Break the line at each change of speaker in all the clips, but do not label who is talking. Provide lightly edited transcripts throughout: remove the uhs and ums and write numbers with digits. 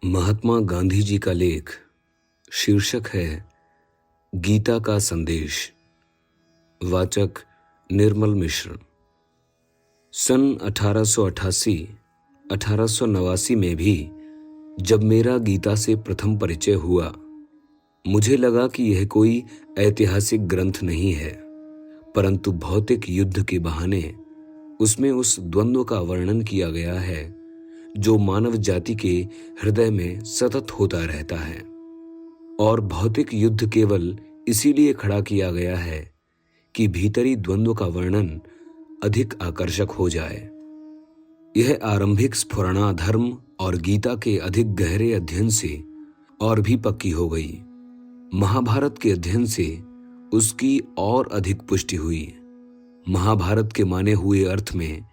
महात्मा गांधी जी का लेख, शीर्षक है गीता का संदेश। वाचक निर्मल मिश्र। सन 1888-1889 में भी जब मेरा गीता से प्रथम परिचय हुआ, मुझे लगा कि यह कोई ऐतिहासिक ग्रंथ नहीं है, परंतु भौतिक युद्ध के बहाने उसमें उस द्वंद्व का वर्णन किया गया है जो मानव जाति के हृदय में सतत होता रहता है। और भौतिक युद्ध केवल इसीलिए खड़ा किया गया है कि भीतरी द्वंद्व का वर्णन अधिक आकर्षक हो जाए। यह आरंभिक स्फुरणा धर्म और गीता के अधिक गहरे अध्ययन से और भी पक्की हो गई। महाभारत के अध्ययन से उसकी और अधिक पुष्टि हुई। महाभारत के माने हुए अर्थ में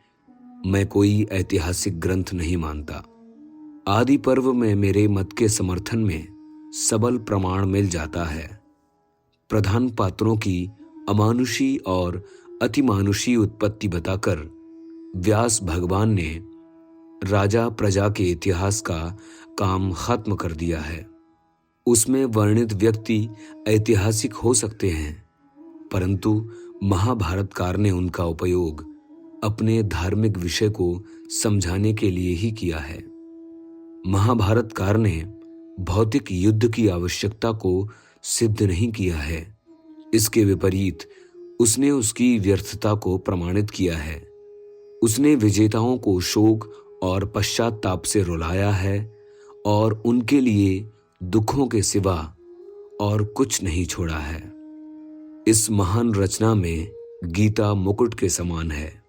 मैं कोई ऐतिहासिक ग्रंथ नहीं मानता। आदि पर्व में मेरे मत के समर्थन में सबल प्रमाण मिल जाता है। प्रधान पात्रों की अमानुषी और अतिमानुषी उत्पत्ति बताकर व्यास भगवान ने राजा प्रजा के इतिहास का काम खत्म कर दिया है। उसमें वर्णित व्यक्ति ऐतिहासिक हो सकते हैं, परंतु महाभारतकार ने उनका उपयोग अपने धार्मिक विषय को समझाने के लिए ही किया है। महाभारतकार ने भौतिक युद्ध की आवश्यकता को सिद्ध नहीं किया है। इसके विपरीत उसने उसकी व्यर्थता को प्रमाणित किया है। उसने विजेताओं को शोक और पश्चाताप से रुलाया है और उनके लिए दुखों के सिवा और कुछ नहीं छोड़ा है। इस महान रचना में गीता मुकुट के समान है।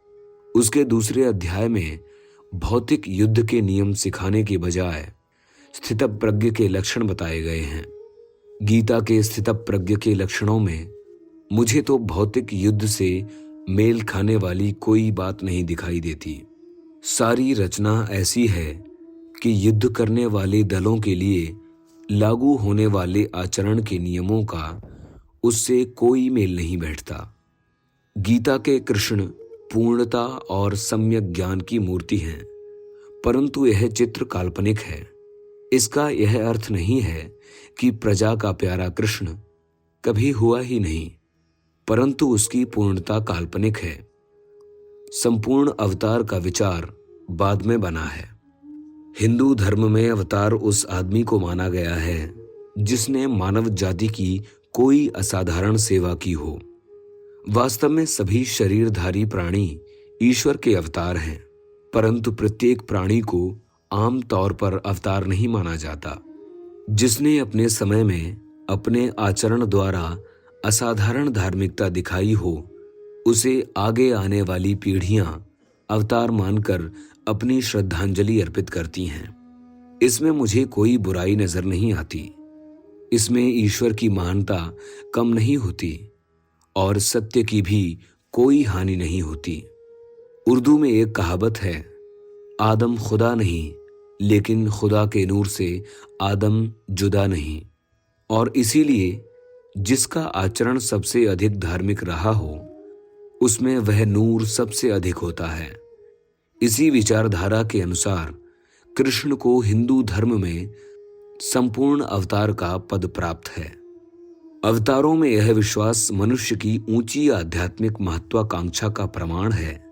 उसके दूसरे अध्याय में भौतिक युद्ध के नियम सिखाने के बजाय स्थितप्रज्ञ के लक्षण बताए गए हैं। गीता के स्थितप्रज्ञ के लक्षणों में मुझे तो भौतिक युद्ध से मेल खाने वाली कोई बात नहीं दिखाई देती। सारी रचना ऐसी है कि युद्ध करने वाले दलों के लिए लागू होने वाले आचरण के नियमों का उससे कोई मेल नहीं बैठता। गीता के कृष्ण पूर्णता और सम्यक ज्ञान की मूर्ति हैं, परंतु यह चित्र काल्पनिक है। इसका यह अर्थ नहीं है कि प्रजा का प्यारा कृष्ण कभी हुआ ही नहीं, परंतु उसकी पूर्णता काल्पनिक है। संपूर्ण अवतार का विचार बाद में बना है। हिंदू धर्म में अवतार उस आदमी को माना गया है जिसने मानव जाति की कोई असाधारण सेवा की हो। वास्तव में सभी शरीरधारी प्राणी ईश्वर के अवतार हैं, परंतु प्रत्येक प्राणी को आम तौर पर अवतार नहीं माना जाता। जिसने अपने समय में अपने आचरण द्वारा असाधारण धार्मिकता दिखाई हो, उसे आगे आने वाली पीढ़ियां अवतार मानकर अपनी श्रद्धांजलि अर्पित करती हैं। इसमें मुझे कोई बुराई नजर नहीं आती। इसमें ईश्वर की महानता कम नहीं होती और सत्य की भी कोई हानि नहीं होती। उर्दू में एक कहावत है, आदम खुदा नहीं, लेकिन खुदा के नूर से आदम जुदा नहीं। और इसीलिए जिसका आचरण सबसे अधिक धार्मिक रहा हो, उसमें वह नूर सबसे अधिक होता है। इसी विचारधारा के अनुसार कृष्ण को हिंदू धर्म में संपूर्ण अवतार का पद प्राप्त है। अवतारों में यह विश्वास मनुष्य की ऊंची आध्यात्मिक महत्वाकांक्षा का प्रमाण है।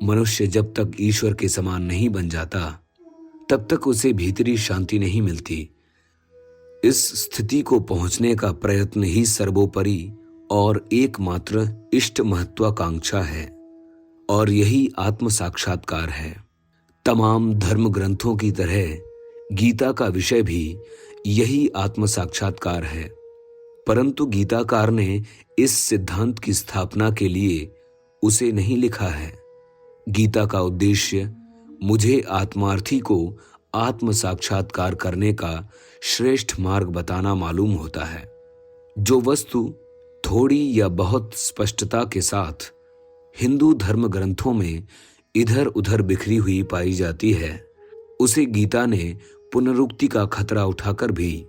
मनुष्य जब तक ईश्वर के समान नहीं बन जाता, तब तक उसे भीतरी शांति नहीं मिलती। इस स्थिति को पहुंचने का प्रयत्न ही सर्वोपरि और एकमात्र इष्ट महत्वाकांक्षा है, और यही आत्म साक्षात्कार है। तमाम धर्म ग्रंथों की तरह गीता का विषय भी यही आत्म साक्षात्कार है, परंतु गीताकार ने इस सिद्धांत की स्थापना के लिए उसे नहीं लिखा है। गीता का उद्देश्य मुझे आत्मार्थी को आत्म साक्षात्कार करने का श्रेष्ठ मार्ग बताना मालूम होता है। जो वस्तु थोड़ी या बहुत स्पष्टता के साथ हिंदू धर्म ग्रंथों में इधर उधर बिखरी हुई पाई जाती है, उसे गीता ने पुनरुक्ति का खतरा उठाकर भी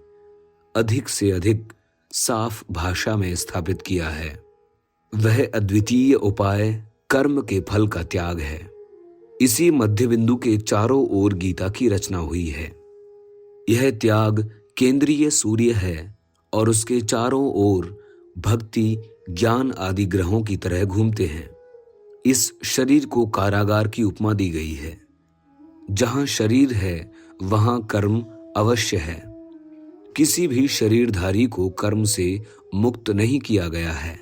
अधिक से अधिक साफ भाषा में स्थापित किया है। वह अद्वितीय उपाय कर्म के फल का त्याग है। इसी मध्य बिंदु के चारों ओर गीता की रचना हुई है। यह त्याग केंद्रीय सूर्य है और उसके चारों ओर भक्ति, ज्ञान आदि ग्रहों की तरह घूमते हैं। इस शरीर को कारागार की उपमा दी गई है। जहां शरीर है वहां कर्म अवश्य है। किसी भी शरीरधारी को कर्म से मुक्त नहीं किया गया है।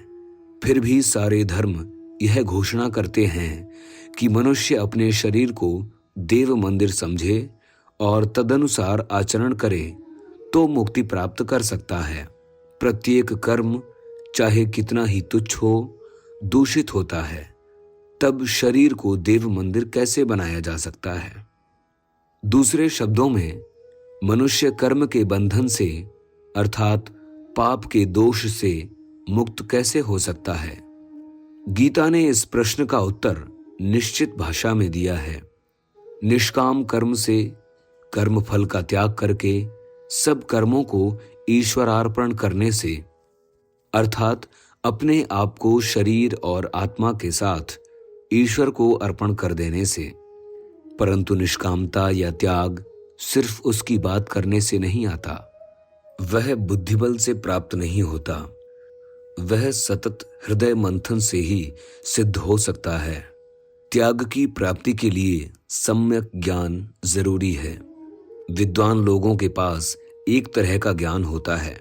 फिर भी सारे धर्म यह घोषणा करते हैं कि मनुष्य अपने शरीर को देव मंदिर समझे और तदनुसार आचरण करे तो मुक्ति प्राप्त कर सकता है। प्रत्येक कर्म चाहे कितना ही तुच्छ हो, दूषित होता है। तब शरीर को देव मंदिर कैसे बनाया जा सकता है? दूसरे शब्दों में, मनुष्य कर्म के बंधन से अर्थात पाप के दोष से मुक्त कैसे हो सकता है? गीता ने इस प्रश्न का उत्तर निश्चित भाषा में दिया है। निष्काम कर्म से, कर्म फल का त्याग करके, सब कर्मों को ईश्वरार्पण करने से, अर्थात अपने आप को शरीर और आत्मा के साथ ईश्वर को अर्पण कर देने से। परंतु निष्कामता या त्याग सिर्फ उसकी बात करने से नहीं आता। वह बुद्धिबल से प्राप्त नहीं होता। वह सतत हृदय मंथन से ही सिद्ध हो सकता है। त्याग की प्राप्ति के लिए सम्यक ज्ञान जरूरी है। विद्वान लोगों के पास एक तरह का ज्ञान होता है।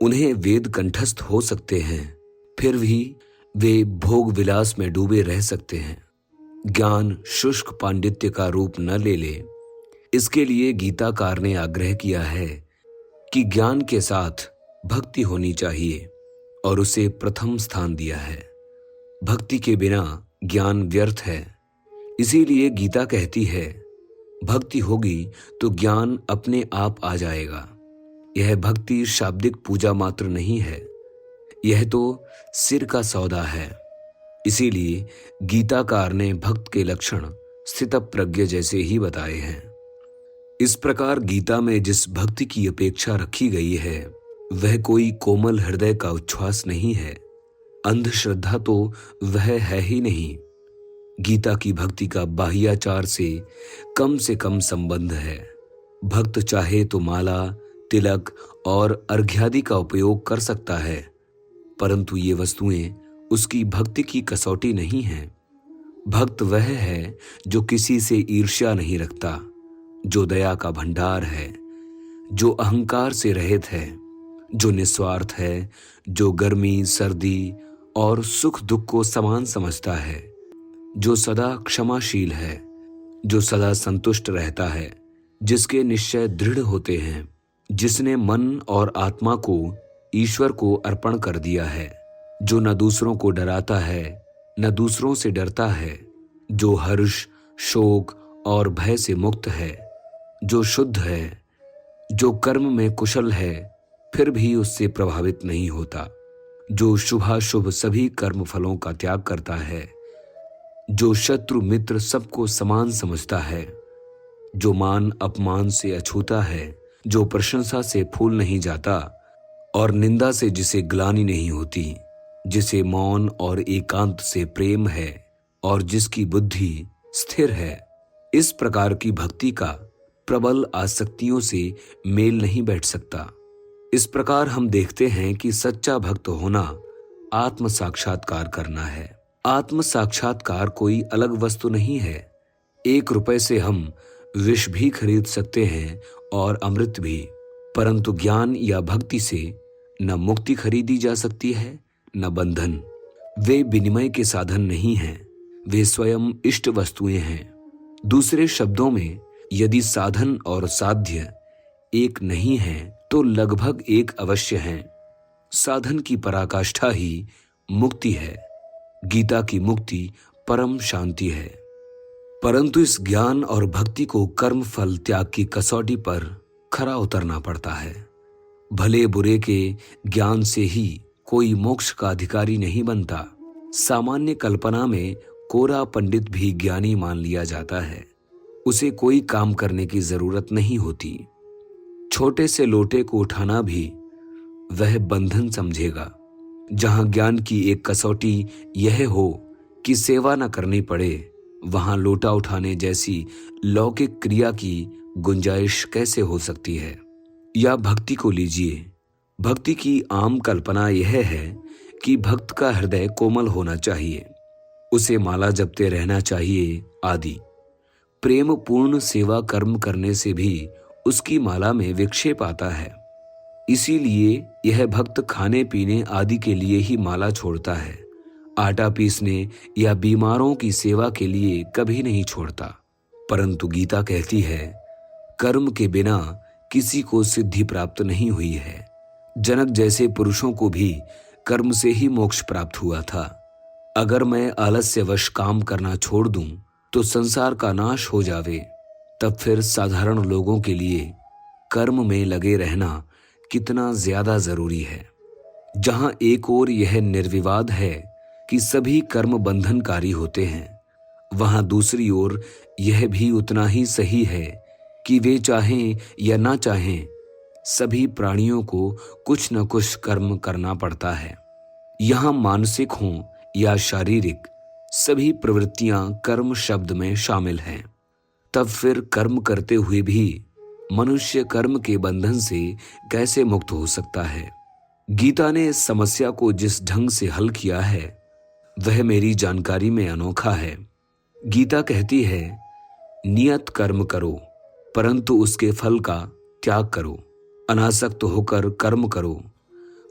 उन्हें वेद कंठस्थ हो सकते हैं, फिर भी वे भोग विलास में डूबे रह सकते हैं। ज्ञान शुष्क पांडित्य का रूप न ले ले, इसके लिए गीताकार ने आग्रह किया है कि ज्ञान के साथ भक्ति होनी चाहिए और उसे प्रथम स्थान दिया है। भक्ति के बिना ज्ञान व्यर्थ है। इसीलिए गीता कहती है, भक्ति होगी तो ज्ञान अपने आप आ जाएगा। यह भक्ति शाब्दिक पूजा मात्र नहीं है, यह तो सिर का सौदा है। इसीलिए गीताकार ने भक्त के लक्षण स्थितप्रज्ञ जैसे ही बताए हैं। इस प्रकार गीता में जिस भक्ति की अपेक्षा रखी गई है वह कोई कोमल हृदय का उच्छ्वास नहीं है। अंधश्रद्धा तो वह है ही नहीं। गीता की भक्ति का बाह्याचार से कम संबंध है। भक्त चाहे तो माला, तिलक और अर्घ्यादि का उपयोग कर सकता है, परंतु ये वस्तुएं उसकी भक्ति की कसौटी नहीं हैं। भक्त वह है जो किसी से ईर्ष्या नहीं रखता, जो दया का भंडार है, जो अहंकार से रहित है, जो निस्वार्थ है, जो गर्मी, सर्दी और सुख दुख को समान समझता है, जो सदा क्षमाशील है, जो सदा संतुष्ट रहता है, जिसके निश्चय दृढ़ होते हैं, जिसने मन और आत्मा को ईश्वर को अर्पण कर दिया है, जो न दूसरों को डराता है न दूसरों से डरता है, जो हर्ष, शोक और भय से मुक्त है, जो शुद्ध है, जो कर्म में कुशल है फिर भी उससे प्रभावित नहीं होता, जो शुभाशुभ सभी कर्म फलों का त्याग करता है, जो शत्रु मित्र सबको समान समझता है, जो मान अपमान से अछूता है, जो प्रशंसा से फूल नहीं जाता और निंदा से जिसे ग्लानि नहीं होती, जिसे मौन और एकांत से प्रेम है और जिसकी बुद्धि स्थिर है। इस प्रकार की भक्ति का प्रबल आसक्तियों से मेल नहीं बैठ सकता। इस प्रकार हम देखते हैं कि सच्चा भक्त होना आत्म साक्षात्कार करना है। आत्म साक्षात्कार कोई अलग वस्तु नहीं है। 1 रुपए से हम विष भी खरीद सकते हैं और अमृत भी, परंतु ज्ञान या भक्ति से न मुक्ति खरीदी जा सकती है न बंधन। वे विनिमय के साधन नहीं हैं, वे स्वयं इष्ट वस्तुएं हैं। दूसरे शब्दों में, यदि साधन और साध्य एक नहीं है तो लगभग एक अवश्य है। साधन की पराकाष्ठा ही मुक्ति है। गीता की मुक्ति परम शांति है। परंतु इस ज्ञान और भक्ति को कर्म फल त्याग की कसौटी पर खरा उतरना पड़ता है। भले बुरे के ज्ञान से ही कोई मोक्ष का अधिकारी नहीं बनता। सामान्य कल्पना में कोरा पंडित भी ज्ञानी मान लिया जाता है। उसे कोई काम करने की जरूरत नहीं होती। छोटे से लोटे को उठाना भी वह बंधन समझेगा। जहां ज्ञान की एक कसौटी यह हो कि सेवा न करनी पड़े, वहां लोटा उठाने जैसी लौकिक क्रिया की गुंजाइश कैसे हो सकती है। या भक्ति को लीजिए। भक्ति की आम कल्पना यह है कि भक्त का हृदय कोमल होना चाहिए, उसे माला जपते रहना चाहिए आदि। प्रेम पूर्ण सेवा कर्म करने से भी उसकी माला में विक्षेप आता है। इसीलिए यह भक्त खाने पीने आदि के लिए ही माला छोड़ता है, आटा पीसने या बीमारों की सेवा के लिए कभी नहीं छोड़ता। परंतु गीता कहती है, कर्म के बिना किसी को सिद्धि प्राप्त नहीं हुई है। जनक जैसे पुरुषों को भी कर्म से ही मोक्ष प्राप्त हुआ था। अगर मैं आलस्यवश काम करना छोड़ दूं तो संसार का नाश हो जावे, तब फिर साधारण लोगों के लिए कर्म में लगे रहना कितना ज्यादा जरूरी है। जहां एक ओर यह निर्विवाद है कि सभी कर्म बंधनकारी होते हैं, वहां दूसरी ओर यह भी उतना ही सही है कि वे चाहें या ना चाहें, सभी प्राणियों को कुछ न कुछ कर्म करना पड़ता है। यहाँ मानसिक हों या शारीरिक, सभी प्रवृत्तियां कर्म शब्द में शामिल हैं। तब फिर कर्म करते हुए भी मनुष्य कर्म के बंधन से कैसे मुक्त हो सकता है। गीता ने इस समस्या को जिस ढंग से हल किया है वह मेरी जानकारी में अनोखा है। गीता कहती है, नियत कर्म करो परंतु उसके फल का त्याग करो। अनासक्त होकर कर्म करो,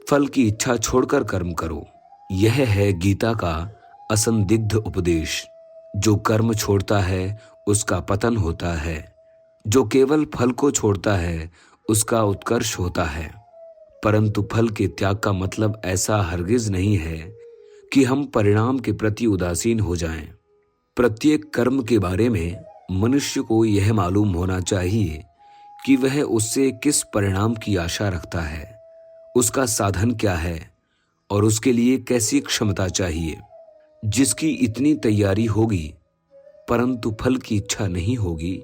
फल की इच्छा छोड़कर कर्म करो। यह है गीता का असंदिग्ध उपदेश। जो कर्म छोड़ता है उसका पतन होता है, जो केवल फल को छोड़ता है उसका उत्कर्ष होता है। परंतु फल के त्याग का मतलब ऐसा हरगिज नहीं है कि हम परिणाम के प्रति उदासीन हो जाएं। प्रत्येक कर्म के बारे में मनुष्य को यह मालूम होना चाहिए कि वह उससे किस परिणाम की आशा रखता है, उसका साधन क्या है और उसके लिए कैसी क्षमता चाहिए। जिसकी इतनी तैयारी होगी परंतु फल की इच्छा नहीं होगी,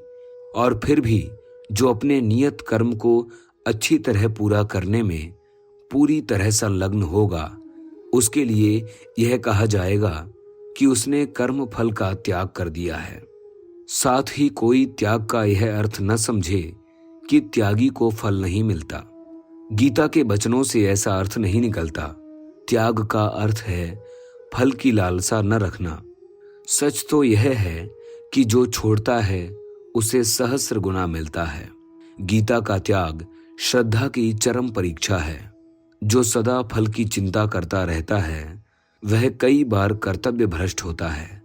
और फिर भी जो अपने नियत कर्म को अच्छी तरह पूरा करने में पूरी तरह संलग्न होगा, उसके लिए यह कहा जाएगा कि उसने कर्म फल का त्याग कर दिया है। साथ ही कोई त्याग का यह अर्थ न समझे कि त्यागी को फल नहीं मिलता। गीता के वचनों से ऐसा अर्थ नहीं निकलता। त्याग का अर्थ है फल की लालसा न रखना। सच तो यह है कि जो छोड़ता है उसे सहस्र गुना मिलता है। गीता का त्याग श्रद्धा की चरम परीक्षा है। जो सदा फल की चिंता करता रहता है वह कई बार कर्तव्य भ्रष्ट होता है।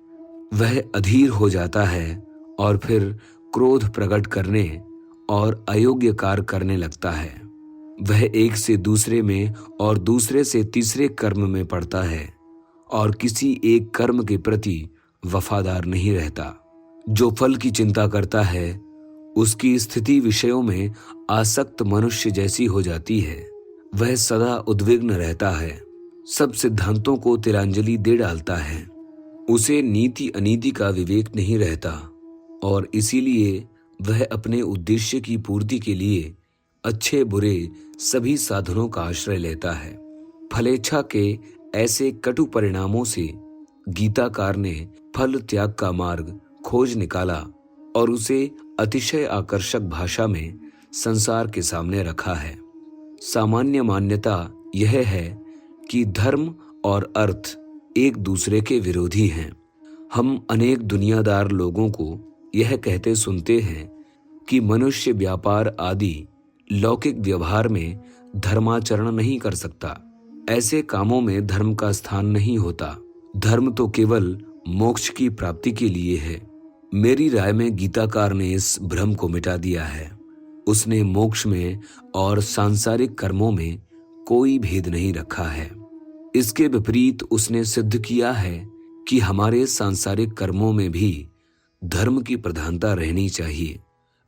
वह अधीर हो जाता है और फिर क्रोध प्रकट करने और अयोग्य कार्य करने लगता है। वह एक से दूसरे में और दूसरे से तीसरे कर्म में पड़ता है और किसी एक कर्म के प्रति वफादार नहीं रहता। जो फल की चिंता करता है उसकी स्थिति विषयों में आसक्त मनुष्य जैसी हो जाती है। वह सदा उद्विग्न रहता है, सब सिद्धांतों को तिलांजलि दे डालता है। उसे नीति अनीति का विवेक नहीं रहता और इसीलिए वह अपने उद्देश्य की पूर्ति के लिए अच्छे बुरे सभी साधनों का आश्रय लेता है। फलेच्छा के ऐसे कटु परिणामों से गीताकार ने फल त्याग का मार्ग खोज निकाला और उसे अतिशय आकर्षक भाषा में संसार के सामने रखा है। सामान्य मान्यता यह है कि धर्म और अर्थ एक दूसरे के विरोधी हैं। हम अनेक दुनियादार लोगों को यह कहते सुनते हैं कि मनुष्य व्यापार आदि लौकिक व्यवहार में धर्माचरण नहीं कर सकता। ऐसे कामों में धर्म का स्थान नहीं होता। धर्म तो केवल मोक्ष की प्राप्ति के लिए है। मेरी राय में गीताकार ने इस भ्रम को मिटा दिया है। उसने मोक्ष में और सांसारिक कर्मों में कोई भेद नहीं रखा है। इसके विपरीत उसने सिद्ध किया है कि हमारे सांसारिक कर्मों में भी धर्म की प्रधानता रहनी चाहिए।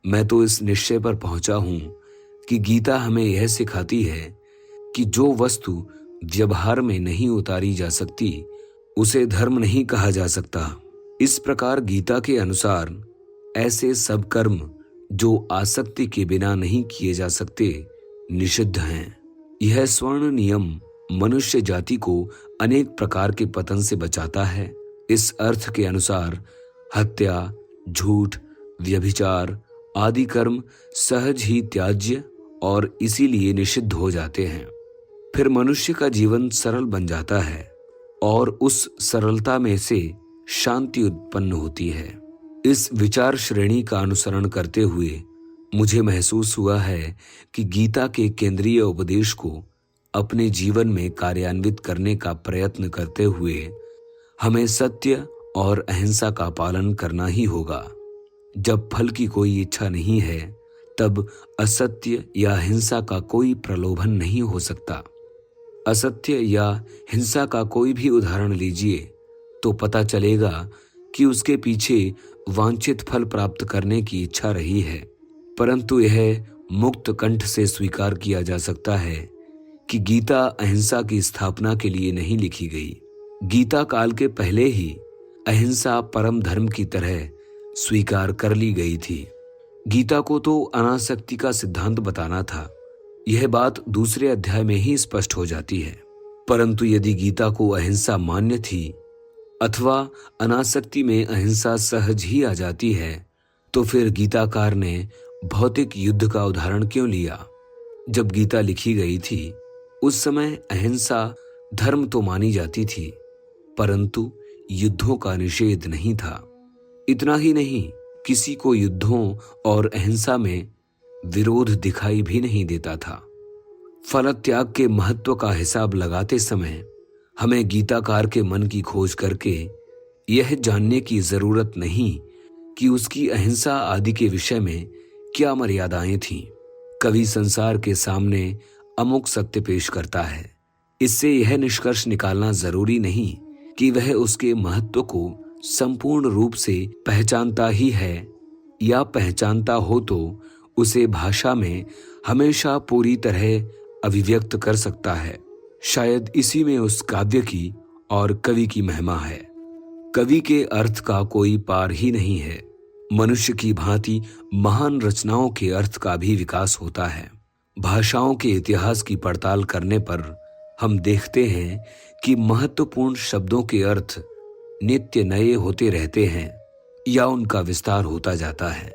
मैं तो इस निश्चय पर पहुंचा हूं कि गीता हमें यह सिखाती है कि जो वस्तु व्यवहार में नहीं उतारी जा सकती उसे धर्म नहीं कहा जा सकता। इस प्रकार गीता के अनुसार ऐसे सब कर्म जो आसक्ति के बिना नहीं किए जा सकते निषिद्ध हैं। यह स्वर्ण नियम मनुष्य जाति को अनेक प्रकार के पतन से बचाता है। इस अर्थ के अनुसार हत्या, झूठ, व्यभिचार आदि कर्म सहज ही त्याज्य और इसीलिए निषिद्ध हो जाते हैं। फिर मनुष्य का जीवन सरल बन जाता है और उस सरलता में से शांति उत्पन्न होती है। इस विचार श्रेणी का अनुसरण करते हुए मुझे महसूस हुआ है कि गीता के केंद्रीय उपदेश को अपने जीवन में कार्यान्वित करने का प्रयत्न करते हुए हमें सत्य और अहिंसा का पालन करना ही होगा। जब फल की कोई इच्छा नहीं है, तब असत्य या हिंसा का कोई प्रलोभन नहीं हो सकता। असत्य या हिंसा का कोई भी उदाहरण लीजिए तो पता चलेगा कि उसके पीछे वांछित फल प्राप्त करने की इच्छा रही है, परंतु यह मुक्त कंठ से स्वीकार किया जा सकता है कि गीता अहिंसा की स्थापना के लिए नहीं लिखी गई। गीता काल के पहले ही अहिंसा परम धर्म की तरह स्वीकार कर ली गई थी। गीता को तो अनासक्ति का सिद्धांत बताना था, यह बात दूसरे अध्याय में ही स्पष्ट हो जाती है। परंतु यदि गीता को अहिंसा मान्य थी अथवा अनासक्ति में अहिंसा सहज ही आ जाती है, तो फिर गीताकार ने भौतिक युद्ध का उदाहरण क्यों लिया? जब गीता लिखी गई थी उस समय अहिंसा धर्म तो मानी जाती थी, परंतु युद्धों का निषेध नहीं था। इतना ही नहीं, किसी को युद्धों और अहिंसा में विरोध दिखाई भी नहीं देता था। फल त्याग के महत्व का हिसाब लगाते समय हमें गीताकार के मन की खोज करके यह जानने की जरूरत नहीं कि उसकी अहिंसा आदि के विषय में क्या मर्यादाएं थीं। कवि संसार के सामने अमुक सत्य पेश करता है, इससे यह निष्कर्ष निकालना जरूरी नहीं कि वह उसके महत्व को संपूर्ण रूप से पहचानता ही है, या पहचानता हो तो उसे भाषा में हमेशा पूरी तरह अभिव्यक्त कर सकता है। शायद इसी में उस काव्य की और कवि की महिमा है। कवि के अर्थ का कोई पार ही नहीं है। मनुष्य की भांति महान रचनाओं के अर्थ का भी विकास होता है। भाषाओं के इतिहास की पड़ताल करने पर हम देखते हैं कि महत्वपूर्ण शब्दों के अर्थ नित्य नए होते रहते हैं या उनका विस्तार होता जाता है।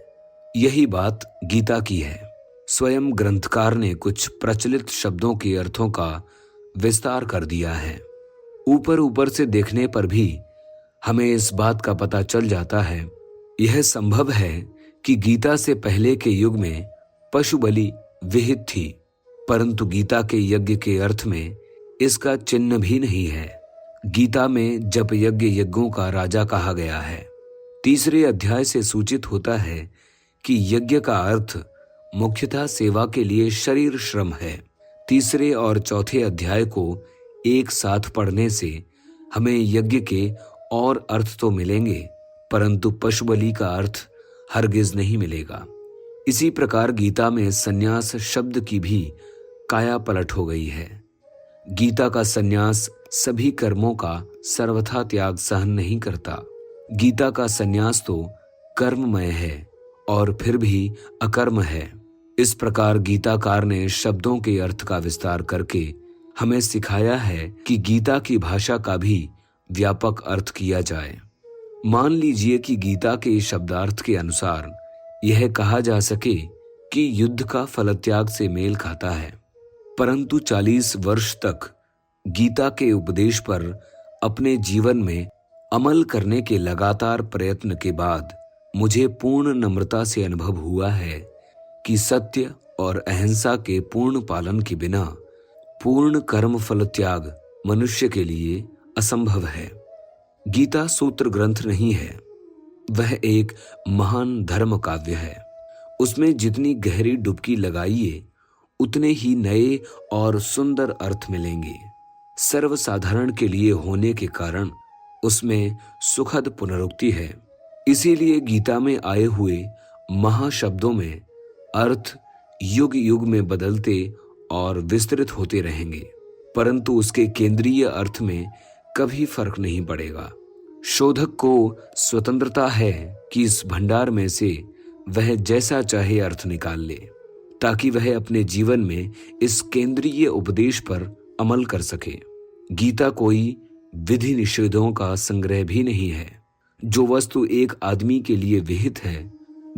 यही बात गीता की है। स्वयं ग्रंथकार ने कुछ प्रचलित शब्दों के अर्थों का विस्तार कर दिया है। ऊपर ऊपर से देखने पर भी हमें इस बात का पता चल जाता है, यह संभव है कि गीता से पहले के युग में पशु बलि विहित थी, परंतु गीता के यज्ञ के अर्थ में इसका चिन्ह भी नहीं है। गीता में जप यज्ञ यज्ञों का राजा कहा गया है। तीसरे अध्याय से सूचित होता है कि यज्ञ का अर्थ मुख्यतः सेवा के लिए शरीर श्रम है। तीसरे और चौथे अध्याय को एक साथ पढ़ने से हमें यज्ञ के और अर्थ तो मिलेंगे, परंतु पशु बलि का अर्थ हरगिज नहीं मिलेगा। इसी प्रकार गीता में संन्यास शब्द की भी काया पलट हो गई है। गीता का संन्यास सभी कर्मों का सर्वथा त्याग सहन नहीं करता। गीता का संन्यास तो कर्ममय है और फिर भी अकर्म है। इस प्रकार गीताकार ने शब्दों के अर्थ का विस्तार करके हमें सिखाया है कि गीता की भाषा का भी व्यापक अर्थ किया जाए। मान लीजिए कि गीता के शब्दार्थ के अनुसार यह कहा जा सके कि युद्ध का फलत्याग से मेल खाता है, परंतु 40 वर्ष तक गीता के उपदेश पर अपने जीवन में अमल करने के लगातार प्रयत्न के बाद मुझे पूर्ण नम्रता से अनुभव हुआ है कि सत्य और अहिंसा के पूर्ण पालन के बिना पूर्ण कर्म फल त्याग मनुष्य के लिए असंभव है। गीता सूत्र ग्रंथ नहीं है, वह एक महान धर्म काव्य है। उसमें जितनी गहरी डुबकी लगाइए उतने ही नए और सुंदर अर्थ मिलेंगे। सर्वसाधारण के लिए होने के कारण उसमें सुखद पुनरुक्ति है। इसीलिए गीता में आए हुए महाशब्दों में अर्थ युग युग में बदलते और विस्तृत होते रहेंगे, परंतु उसके केंद्रीय अर्थ में कभी फर्क नहीं पड़ेगा। शोधक को स्वतंत्रता है कि इस भंडार में से वह जैसा चाहे अर्थ निकाल ले, ताकि वह अपने जीवन में इस केंद्रीय उपदेश पर अमल कर सके। गीता कोई विधि निषेधों का संग्रह भी नहीं है। जो वस्तु एक आदमी के लिए विहित है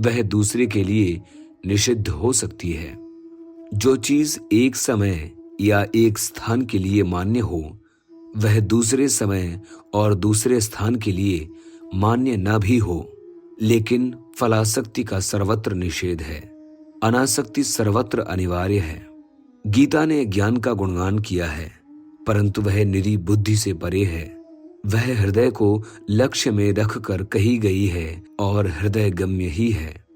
वह दूसरे के लिए निषिद्ध हो सकती है। जो चीज एक समय या एक स्थान के लिए मान्य हो, वह दूसरे समय और दूसरे स्थान के लिए मान्य न भी हो। लेकिन फलासक्ति का सर्वत्र निषेध है, अनासक्ति सर्वत्र अनिवार्य है। गीता ने ज्ञान का गुणगान किया है, परंतु वह निरी बुद्धि से परे है। वह हृदय को लक्ष्य में रखकर कही गई है और हृदय गम्य ही है।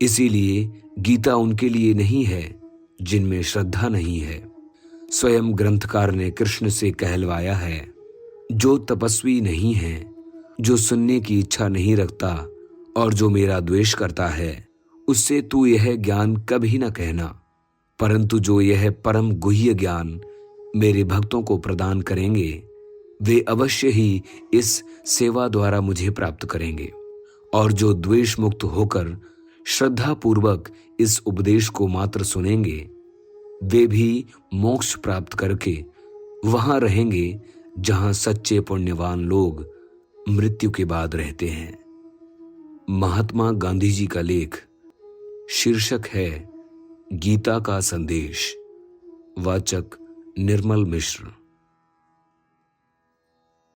इसीलिए गीता उनके लिए नहीं है जिनमें श्रद्धा नहीं है। स्वयं ग्रंथकार ने कृष्ण से कहलवाया है, जो तपस्वी नहीं है, जो सुनने की इच्छा नहीं रखता और जो मेरा द्वेष करता है, उससे तू यह ज्ञान कभी न कहना। परंतु जो यह परम गुह्य ज्ञान मेरे भक्तों को प्रदान करेंगे, वे अवश्य ही इस सेवा द्वारा मुझे प्राप्त करेंगे। और जो द्वेष मुक्त होकर श्रद्धा पूर्वक इस उपदेश को मात्र सुनेंगे, वे भी मोक्ष प्राप्त करके वहां रहेंगे जहां सच्चे पुण्यवान लोग मृत्यु के बाद रहते हैं। महात्मा गांधी जी का लेख। शीर्षक है गीता का संदेश। वाचक निर्मल मिश्र।